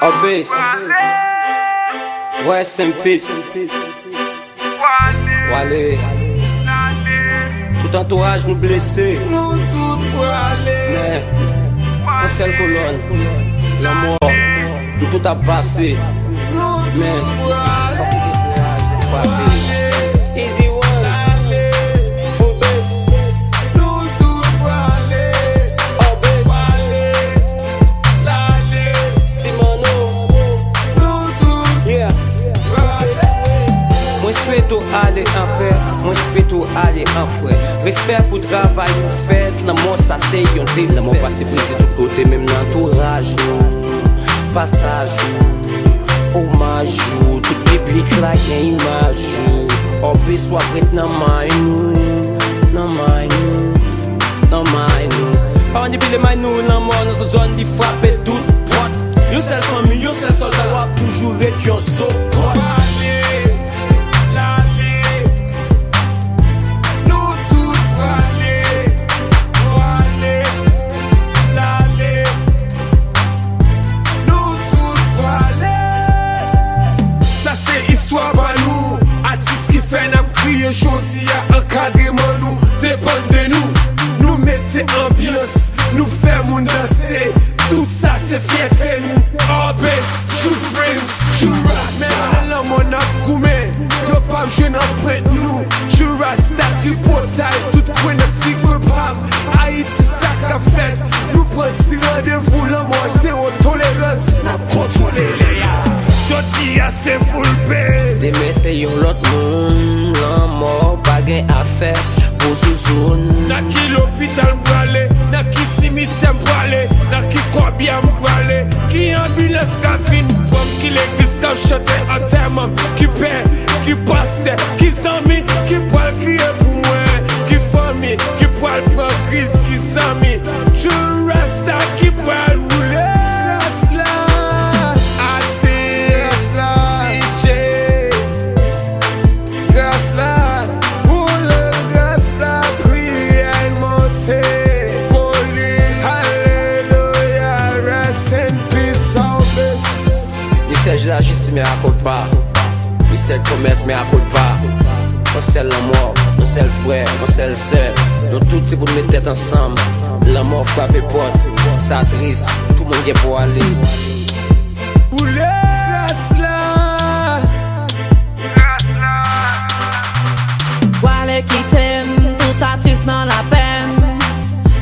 Obese, West and Peace, Wale, tout entourage nous blessé, mais en seule colonne, la mort, nous tout a passé, mais faut qu'il y ait courage de frapper. Easy one. Moi souhaite aller en paix, moi souhaite aller en frère. Respect pour le travail vous faites, l'amour ça c'est yon délit. L'amour passe brisé de tout côté, même l'entourage nous. Passage nous, hommage nous, tout public là y'a image nous. Obé soit prête nan main nous, nan main nous, nan main nous. Pas on dit les mains nous, l'amour nous se zone d'y frapper tout droite. Yo seul famille, yo seul soldat, wap toujours être yon so crotte. Jodi a encadrement nous, dépend de nous. Nous mettez ambiance, nous fait moun danser. Tout ça c'est fierté nous. Obese, true friends, true rasta. Mais là mon a goumé, le pape je n'en prête nous. True rasta, du portail, tout coin de tigre pam. Haïti ça qu'a fait, nous prenons si rendez-vous. L'amour c'est au tolérance, n'a contrôlé les gars. Jodi a c'est full bass. Demain c'est yon l'autre monde, l'amour pas gain à faire pour sous-zone. N'a qui l'hôpital m'bralé, n'a qui cimetière m'bralé, n'a qui combien m'bralé, qui ambulance qu'a fin pomme, qui l'église qu'a chanté enterrement, qui père, qui pasteur, qui zami, qui poil crier pour moi, qui famille, qui poil prend crise, qui zami, je reste à qui poil rouler. Mystère la justice mais à cause pas. Mystère le commerce mais à cause pas. On seul l'amour, on seul frère, on seul sœur. Nous tous c'est pour nous mettre tête ensemble. L'amour frappe et porte, ça triste, tout le monde est pour aller. Oulé, grâce là. Wale qui t'aime, tout artiste dans la peine.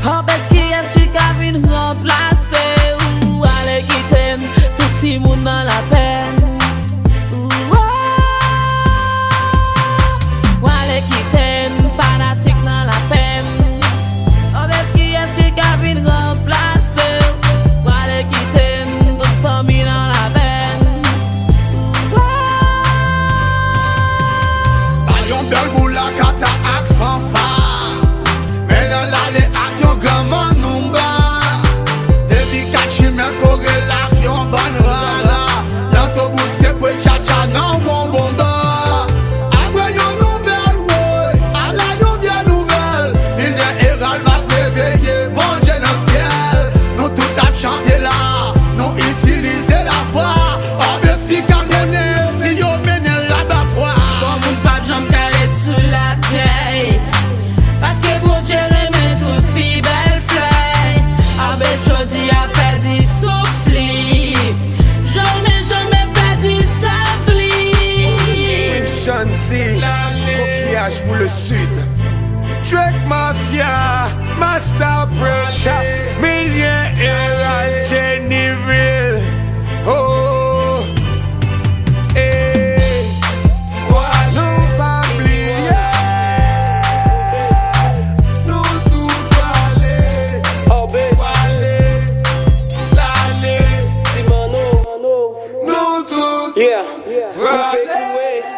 Obese qui est-ce qui a vu nous remplacer? Wale qui t'aime, tout petit monde dans la peine. Wale qui t'aime, fanatique dans la peine. Obese qui est-ce qui a vu nous remplacer? Wale qui t'aime, toute famille dans la peine. Yon bel boula kata ak fanfare. Men nan lale ak yon gaman numba. Depi kachi men kore lak yon ban rara. Nan to bout se kwe chacha nan bon bomba. Apre yon nouvel woy, ala yon vye nouvel. Milyen eral va preveye bon Dieu nan ciel. Nou tout ap chante la, nou itilize la foi. Obese fi kamene, si yo mene l'abattoir. Parce que pour Dieu remet toute pi belle fleur. Obese jodi a perdu souffle. Jamais perdu sa vie. Chantier, coquillage pour le sud. Drake Mafia, Master Pressure, Million Era, Jennyville. Oh, eh, voilà, pas oublier. Nous tout parler, parler, l'aller. Nous tout Yeah, parler.